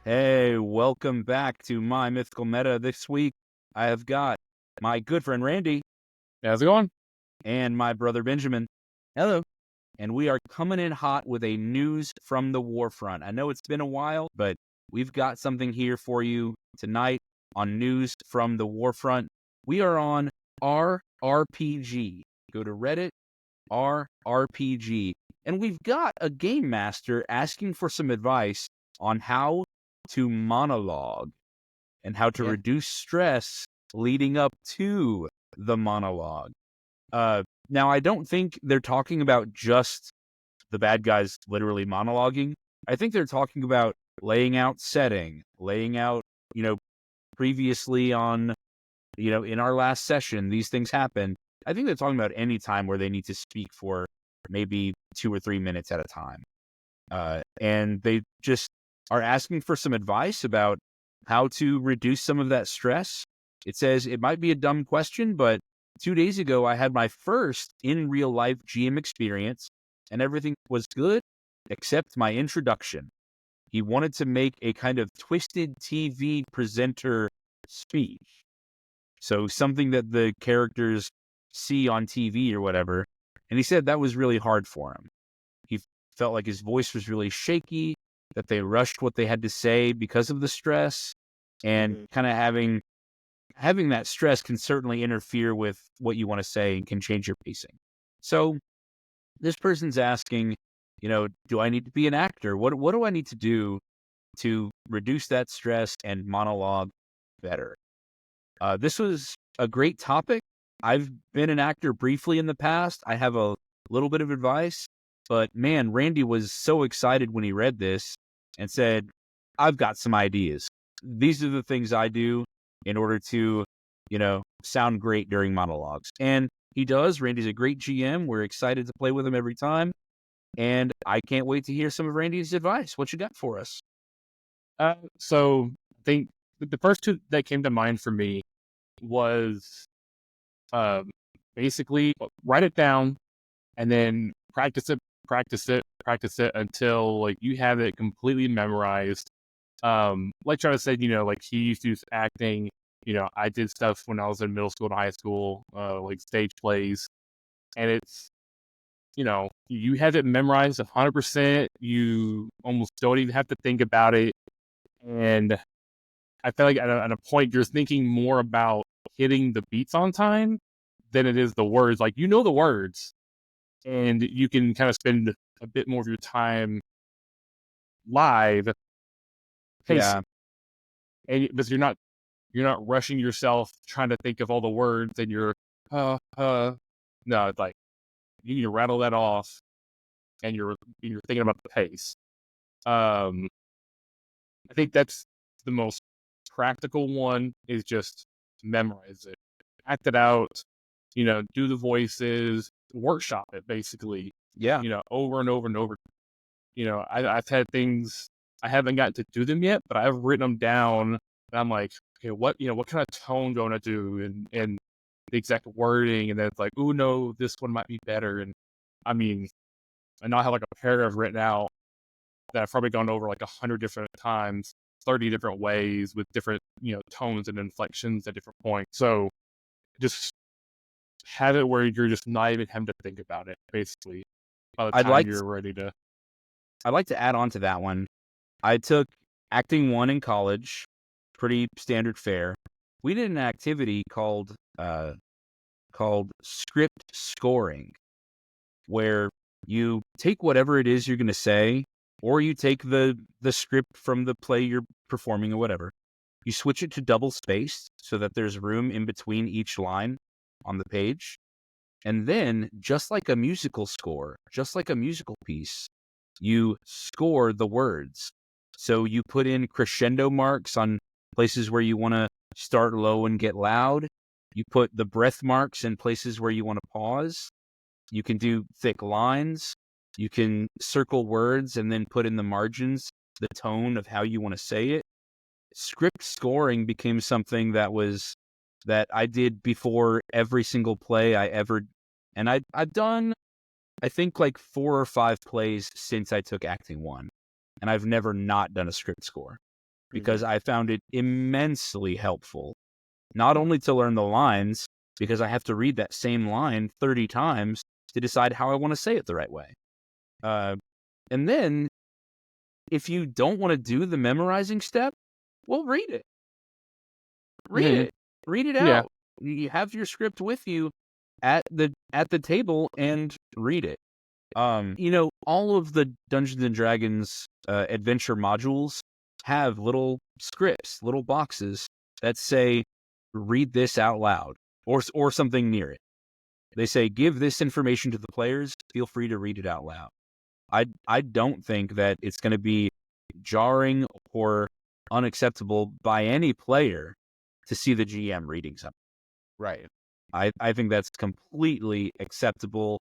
Hey, welcome back to my Mythical Meta. This week, I have got my good friend Randy How's it going? and my brother Benjamin. Hello. And we are coming in hot with a news from the warfront. I know it's been a while, but we've got something here for you tonight on news from the warfront. We are on RRPG. Go to Reddit, RRPG. And we've got a game master asking for some advice on how to monologue and how to reduce stress leading up to the monologue. Now, I don't think they're talking about just the bad guys literally monologuing. I think they're talking about laying out setting, laying out, previously on, in our last session, these things happen. I think they're talking about any time where they need to speak for maybe 2 or 3 minutes at a time. And they just are asking for some advice about how to reduce some of that stress. It says it might be a dumb question, but 2 days ago, I had my first in real life GM experience and everything was good except my introduction. He wanted to make a kind of twisted TV presenter speech. So something that the characters see on TV or whatever. And he said that was really hard for him. He felt like his voice was really shaky, that they rushed what they had to say because of the stress, and kind of having that stress can certainly interfere with what you want to say and can change your pacing. So this person's asking, do I need to be an actor? What do I need to do to reduce that stress and monologue better? This was a great topic. I've been an actor briefly in the past. I have a little bit of advice, but man, Randy was so excited when he read this and said, I've got some ideas. These are the things I do in order to, sound great during monologues. And he does. Randy's a great GM. We're excited to play with him every time. And I can't wait to hear some of Randy's advice. What you got for us? So I think the first two that came to mind for me was basically write it down and then practice it until like you have it completely memorized. Like Travis said, like he used to use acting. I did stuff when I was in middle school and high school, like stage plays, and it's you have it memorized 100%. You almost don't even have to think about it. And I feel like at a point, you're thinking more about hitting the beats on time than it is the words. Like, the words, and you can kind of spend a bit more of your time live pacing. And but you're not rushing yourself trying to think of all the words, and you're no, it's like you need to rattle that off, and you're thinking about the pace. I think that's the most practical one, is just memorize it, act it out, do the voices, workshop it basically. Yeah. Over and over and over. I've had things, I haven't gotten to do them yet, but I've written them down, and I'm like, okay, what kind of tone do I want to do, and the exact wording, and then it's like, oh no, this one might be better. And I mean, I now have like a paragraph written out that I've probably gone over like 100 different times, 30 different ways with different, tones and inflections at different points. So just have it where you're just not even having to think about it, basically, by the time you're ready to. I'd like to add on to that one. I took acting 1 in college, pretty standard fare. We did an activity called script scoring, where you take whatever it is you're going to say, or you take the script from the play you're performing or whatever. You switch it to double spaced so that there's room in between each line on the page. And then, just like a musical score, just like a musical piece, you score the words. So you put in crescendo marks on places where you want to start low and get loud. You put the breath marks in places where you want to pause. You can do thick lines. You can circle words and then put in the margins the tone of how you want to say it. script scoring became something that I did before every single play I ever, and I've done, I think, like 4 or 5 plays since I took acting 1, and I've never not done a script score because I found it immensely helpful, not only to learn the lines, because I have to read that same line 30 times to decide how I want to say it the right way. And then, if you don't want to do the memorizing step, well, read it. Read Mhm. it. Read it Yeah. out. You have your script with you at the table and read it. All of the Dungeons and Dragons adventure modules have little scripts, little boxes that say, "Read this out loud," or something near it. They say, "Give this information to the players. Feel free to read it out loud." I don't think that it's going to be jarring or unacceptable by any player to see the GM reading something. Right. I think that's completely acceptable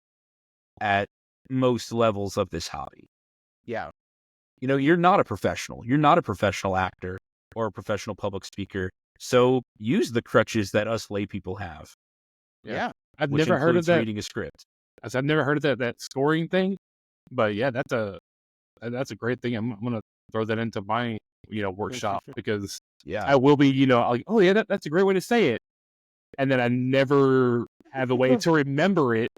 at most levels of this hobby. Yeah. You're not a professional. You're not a professional actor or a professional public speaker. So use the crutches that us lay people have, Yeah. I've which never heard of includes that. reading a script. I've never heard of that scoring thing. But yeah, that's a great thing. I'm gonna throw that into my workshop because Yeah. I will be like, oh yeah, that's a great way to say it, and then I never have a way to remember it.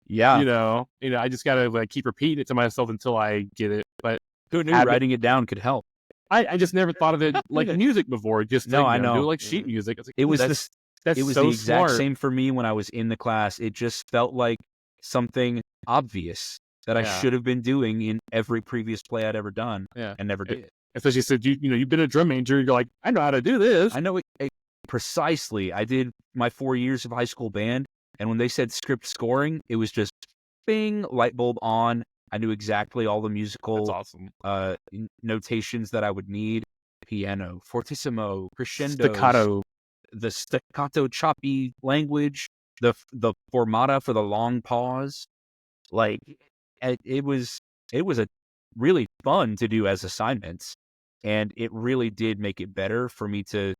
Yeah. I just gotta like keep repeating it to myself until I get it. But Who knew have it, writing it down could help? I just never thought of it like music before. Just to No, I do know. like sheet music. I was like, It oh, was that's it was the so exact smart. same for me when I was in the class. It just felt like something obvious that I Yeah, should have been doing in every previous play I'd ever done yeah. and never did. Especially said you've been a drum major. You're like, I know how to do this. I know it precisely. I did my 4 years of high school band, and when they said script scoring, it was just bing, light bulb on. I knew exactly all the That's musical awesome. notations that I would need: piano, fortissimo, crescendos, Staccato. the staccato choppy language, the formata for the long pause. Like it was a really fun to do as assignments, and it really did make it better for me to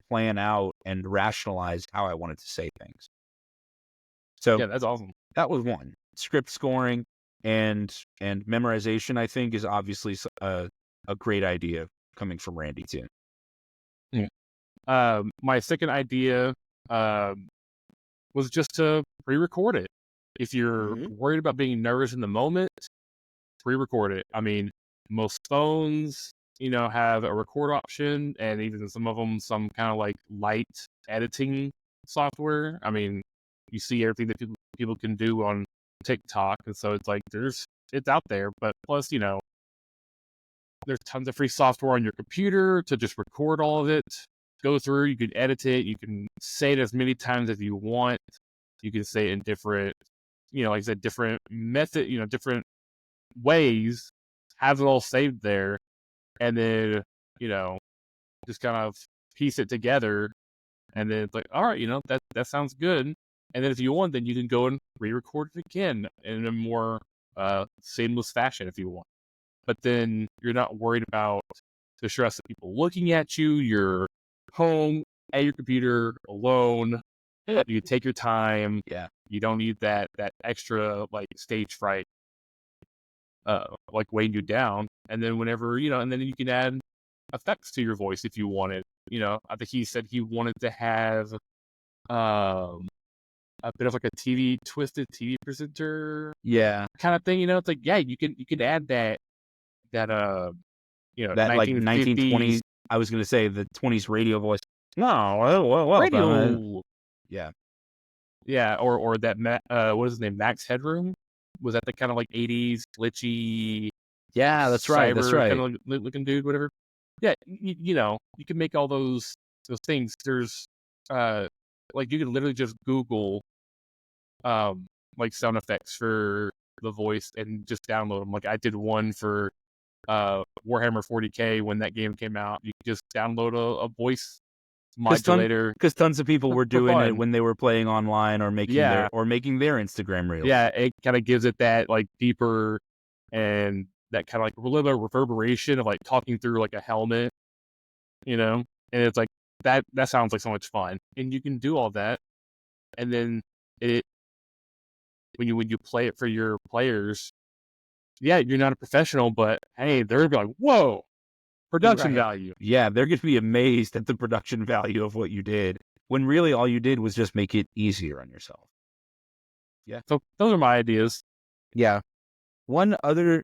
plan out and rationalize how I wanted to say things. So Yeah, that's awesome. that was one. Script scoring and memorization, I think, is obviously a great idea coming from Randy too. Yeah. My second idea was just to pre-record it. If you're worried about being nervous in the moment, pre-record it. I mean, most phones, have a record option, and even some of them, some kind of like light editing software. I mean, you see everything that people can do on TikTok, and so it's like it's out there. But plus, there's tons of free software on your computer to just record all of it. Go through, you can edit it, you can say it as many times as you want. You can say it in different, like I said, different method, different ways. Have it all saved there, and then you know, just kind of piece it together, and then it's like, all right, that sounds good. And then if you want, then you can go and re-record it again in a more seamless fashion if you want. But then you're not worried about the stress of people looking at you. You're home at your computer alone. You take your time. Yeah. You don't need that extra like stage fright, like weighing you down. And then whenever and then you can add effects to your voice if you wanted. I think he said he wanted to have a bit of like a twisted TV presenter Yeah. kind of thing. It's like you can add that That like 1950s 1920s, I was going to say the 20s radio voice. No, well done. radio. Yeah. Yeah, or that what is his name? Max Headroom? Was that the kind of like 80s glitchy Yeah, that's right. That's cyber kind right. of looking dude, whatever? Yeah, you can make all those things. There's like you can literally just Google like sound effects for the voice and just download them. Like I did one for Warhammer 40K when that game came out. You can just download a voice modulator Because tons of people were for doing it fun. when they were playing online or making Yeah, their Instagram reels. yeah, it kind of gives it that like deeper and that kind of like a little bit of reverberation of like talking through like a helmet. And it's like that sounds like so much fun. And you can do all that. And then it when you play it for your players, yeah, you're not a professional, but hey, they're gonna be like, whoa, production Right. value. Yeah, they're going to be amazed at the production value of what you did, when really all you did was just make it easier on yourself. So those are my ideas. Yeah. One other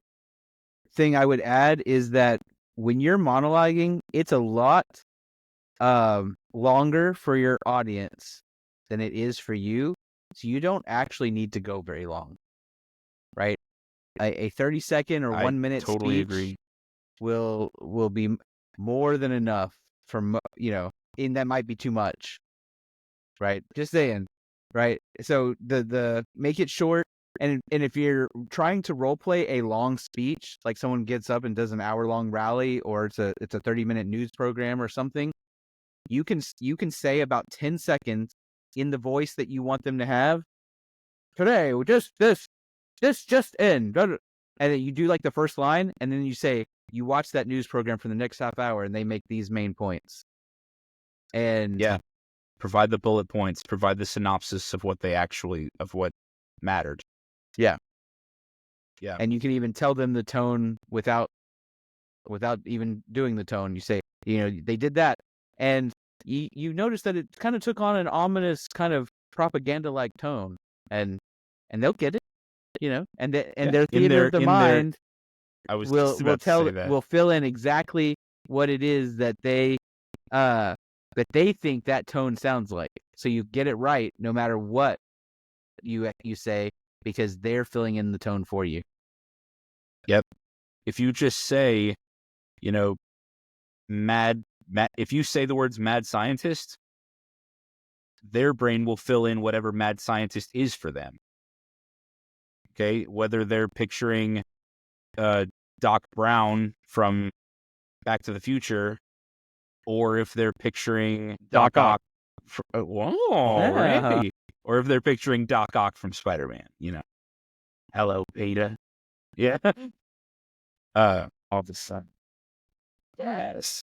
thing I would add is that when you're monologuing, it's a lot longer for your audience than it is for you. So you don't actually need to go very long, right? A 30-second or I 1 minute totally speech agree. will be more than enough for and that might be too much, right? Just saying, right? So the make it short, and if you're trying to role play a long speech, like someone gets up and does an hour-long rally, or it's a 30-minute news program or something, you can say about 10 seconds in the voice that you want them to have. Today, this just in, and then you do like the first line, and then you say you watch that news program for the next half hour, and they make these main points. And Yeah, provide the bullet points, provide the synopsis of what mattered. Yeah. Yeah. And you can even tell them the tone without even doing the tone. You say, they did that, and you notice that it kind of took on an ominous kind of propaganda-like tone, and they'll get it, and their theater of the mind I was just about to say that. will fill in exactly what it is that they think that tone sounds like. So you get it right no matter what you say, because they're filling in the tone for you. Yep. If you just say, mad, if you say the words mad scientist, their brain will fill in whatever mad scientist is for them. Okay, whether they're picturing Doc Brown from Back to the Future, or if they're picturing Doc Ock. Randy. Or if they're picturing Doc Ock from Spider-Man, Hello, Peter. Yeah. All of a sudden. Yes.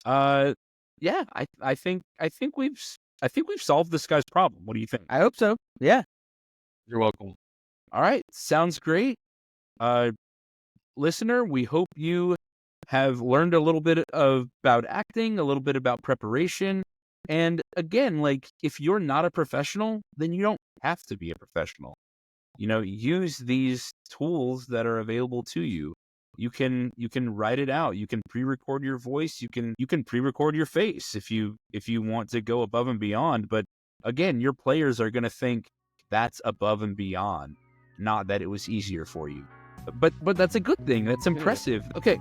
Yeah. I think we've solved this guy's problem. What do you think? I hope so. Yeah. You're welcome. All right. Sounds great. Listener, we hope you have learned a little bit about acting, a little bit about preparation. And again, if you're not a professional, then you don't have to be a professional. Use these tools that are available to you. You can write it out. You can pre-record your voice. You can pre-record your face if you want to go above and beyond. But again, your players are going to think that's above and beyond, not that it was easier for you. But that's a good thing. That's impressive. Okay.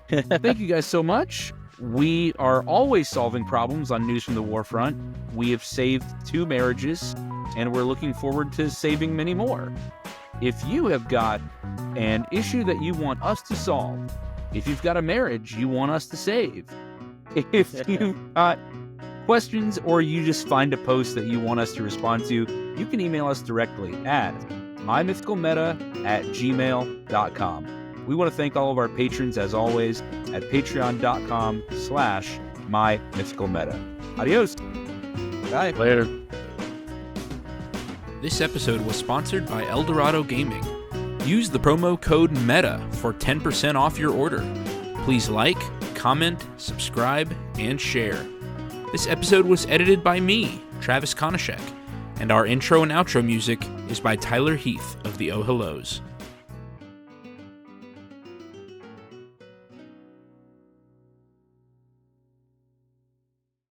Thank you guys so much. We are always solving problems on News from the Warfront. We have saved 2 marriages, and we're looking forward to saving many more. If you have got an issue that you want us to solve, if you've got a marriage you want us to save, if you've got questions or you just find a post that you want us to respond to, you can email us directly at mymythicalmeta@gmail.com. We want to thank all of our patrons, as always, at patreon.com/mymythicalmeta. Adios. Bye. Later. This episode was sponsored by Eldorado Gaming. Use the promo code META for 10% off your order. Please like, comment, subscribe, and share. This episode was edited by me, Travis Konishek, and our intro and outro music is by Tyler Heath of the Oh Hellos.